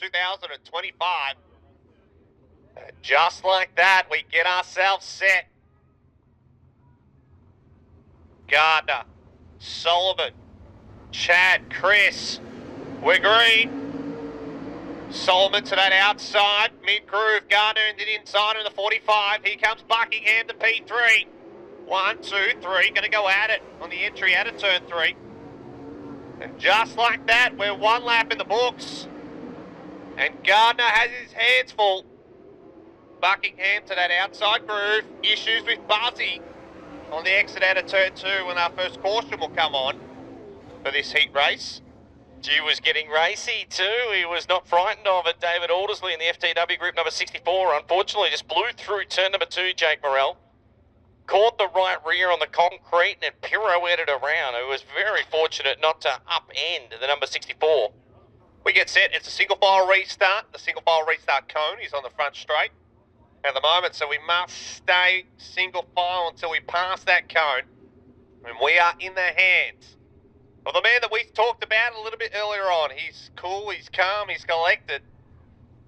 2025. Just like that, we get ourselves set. Gardner, Sullivan, Chad, Chris, we're green. Solomon to that outside, mid-groove, Gardner in the inside of the 45. Here comes Buckingham to P3. 1, 2, 3, going to go at it on the entry out of turn 3. And just like that, we're one lap in the books. And Gardner has his hands full. Buckingham to that outside groove. Issues with Buzzy on the exit out of turn 2 when our first caution will come on for this heat race. G was getting racy too. He was not frightened of it. David Aldersley in the FTW group number 64, unfortunately just blew through turn number 2, Jake Morrell. Caught the right rear on the concrete and pirouetted around. It was very fortunate not to upend the number 64. We get set. It's a single file restart. The single file restart cone is on the front straight at the moment, so we must stay single file until we pass that cone. And we are in the hands of the man that we talked about a little bit earlier on. He's cool, he's calm, he's collected,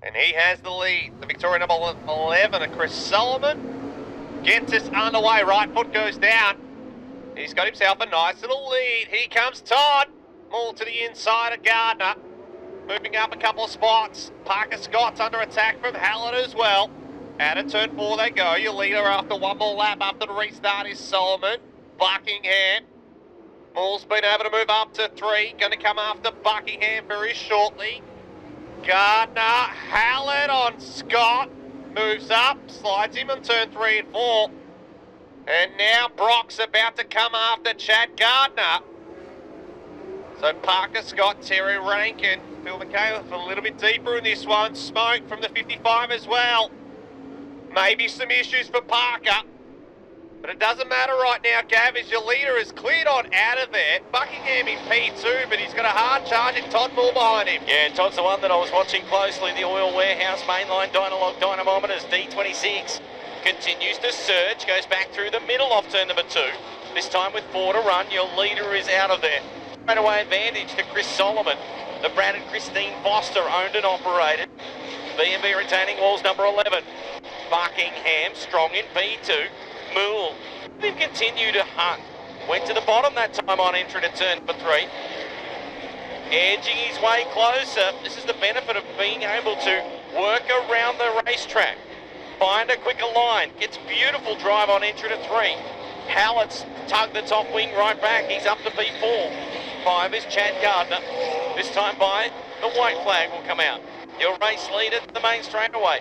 and he has the lead. The Victoria number 11, Chris Solomon, gets us underway. Right foot goes down. He's got himself a nice little lead. Here comes Todd. More to the inside of Gardner. Moving up a couple of spots. Parker Scott's under attack from Hallett as well. Out of turn 4 they go. Your leader after one more lap after the restart is Solomon. Buckingham. Moore's been able to move up to 3. Going to come after Buckingham very shortly. Gardner. Hallett on Scott. Moves up, slides him on turn 3 and 4. And now Brock's about to come after Chad Gardner. So Parker Scott, Terry Rankin, Phil McHale a little bit deeper in this one. Smoke from the 55 as well. Maybe some issues for Parker. But it doesn't matter right now, Gav, as your leader is cleared on out of there. Buckingham in P2, but he's got a hard charging Todd Moore behind him. Yeah, Todd's the one that I was watching closely. The Oil Warehouse mainline Dynalog dynamometers, D26. Continues to surge, goes back through the middle of turn number 2. This time with 4 to run, your leader is out of there. Straight away advantage to Chris Solomon. The Brad and Christine Foster owned and operated. B&B retaining walls number 11. Buckingham strong in P2. Moole, he continued to hunt. Went to the bottom that time on entry to turn for 3. Edging his way closer. This is the benefit of being able to work around the racetrack. Find a quicker line. Gets beautiful drive on entry to 3. Hallett's tugged the top wing right back. He's up to P4. 5 is Chad Gardner. This time by the white flag will come out. Your race leader to the main straightaway.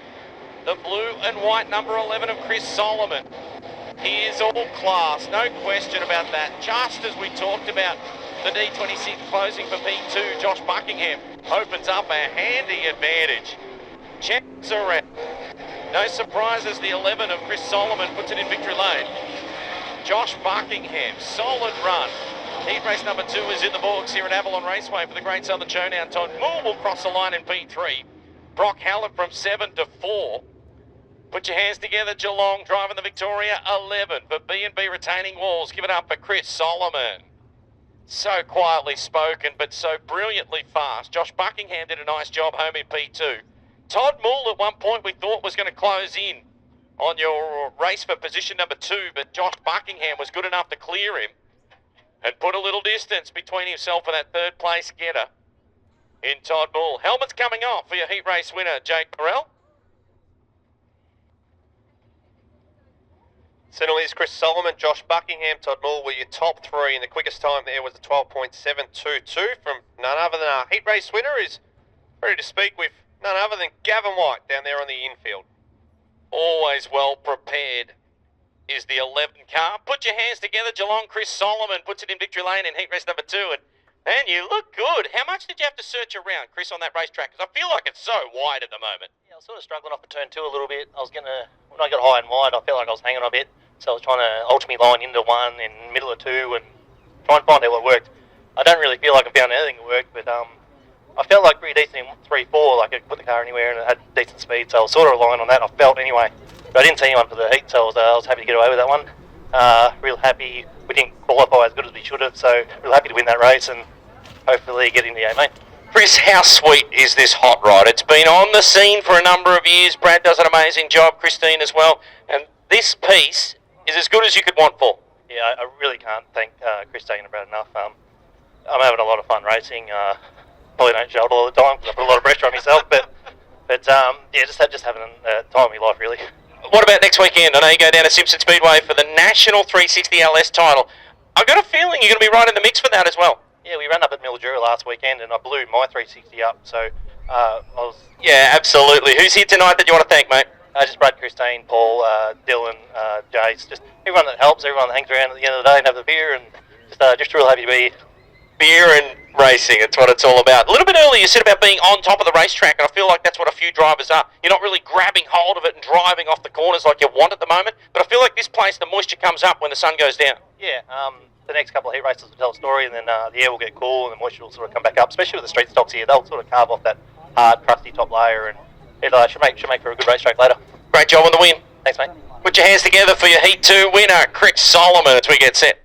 The blue and white number 11 of Chris Solomon. He is all class, no question about that. Just as we talked about the D26 closing for P2, Josh Buckingham opens up a handy advantage. Checks around. No surprises, the 11 of Chris Solomon puts it in victory lane. Josh Buckingham, solid run. Heat race number 2 is in the books here at Avalon Raceway for the Great Southern Showdown. Todd Moore will cross the line in P3. Brock Hallett from 7 to 4. Put your hands together, Geelong, driving the Victoria 11 for B&B retaining walls. Give it up for Chris Solomon. So quietly spoken, but so brilliantly fast. Josh Buckingham did a nice job home in P2. Todd Moole at one point we thought was going to close in on your race for position number 2, but Josh Buckingham was good enough to clear him and put a little distance between himself and that third place getter in Todd Moole. Helmet's coming off for your heat race winner, Jake Morrell. Certainly is Chris Solomon, Josh Buckingham, Todd Moore were your top 3, and the quickest time there was a 12.722 from none other than our heat race winner, is ready to speak with none other than Gavin White down there on the infield. Always well prepared is the 11 car. Put your hands together, Geelong. Chris Solomon puts it in victory lane in heat race number 2, and man, you look good. How much did you have to search around, Chris, on that racetrack? Because I feel like it's so wide at the moment. Yeah, I was sort of struggling off the turn 2 a little bit. When I got high and wide, I felt like I was hanging on a bit. So I was trying to alter my line into 1 and middle of 2 and try and find out what worked. I don't really feel like I found anything that worked, but I felt like pretty decent in 3-4, like I could put the car anywhere and it had decent speed, so I was sort of relying on that, I felt anyway. But I didn't see anyone for the heat, so I was happy to get away with that one. Real happy. We didn't qualify as good as we should have, so real happy to win that race and hopefully get in the A main. Chris, how sweet is this hot rod? It's been on the scene for a number of years. Brad does an amazing job, Christine as well. And this piece is as good as you could want for. Yeah, I really can't thank Christine and Brad enough. I'm having a lot of fun racing. Probably don't shout all the time because I put a lot of pressure on myself, but yeah, just having a time of my life, really. What about next weekend? I know you go down to Simpson Speedway for the National 360 LS title. I've got a feeling you're going to be right in the mix for that as well. Yeah, we ran up at Mildura last weekend and I blew my 360 up, so I was... Yeah, absolutely. Who's here tonight that you want to thank, mate? Just Brad, Christine, Paul, Dylan, Jace, just everyone that helps, everyone that hangs around at the end of the day and have the beer, and just real happy to be here. Beer and racing, it's what it's all about. A little bit earlier you said about being on top of the racetrack, and I feel like that's what a few drivers are. You're not really grabbing hold of it and driving off the corners like you want at the moment, but I feel like this place, the moisture comes up when the sun goes down. Yeah, the next couple of heat races will tell a story, and then the air will get cool and the moisture will sort of come back up, especially with the street stocks here. They'll sort of carve off that hard, crusty top layer, and it should make for a good racetrack later. Great job on the win. Thanks, mate. Put your hands together for your Heat 2 winner, Chris Solomon, as we get set.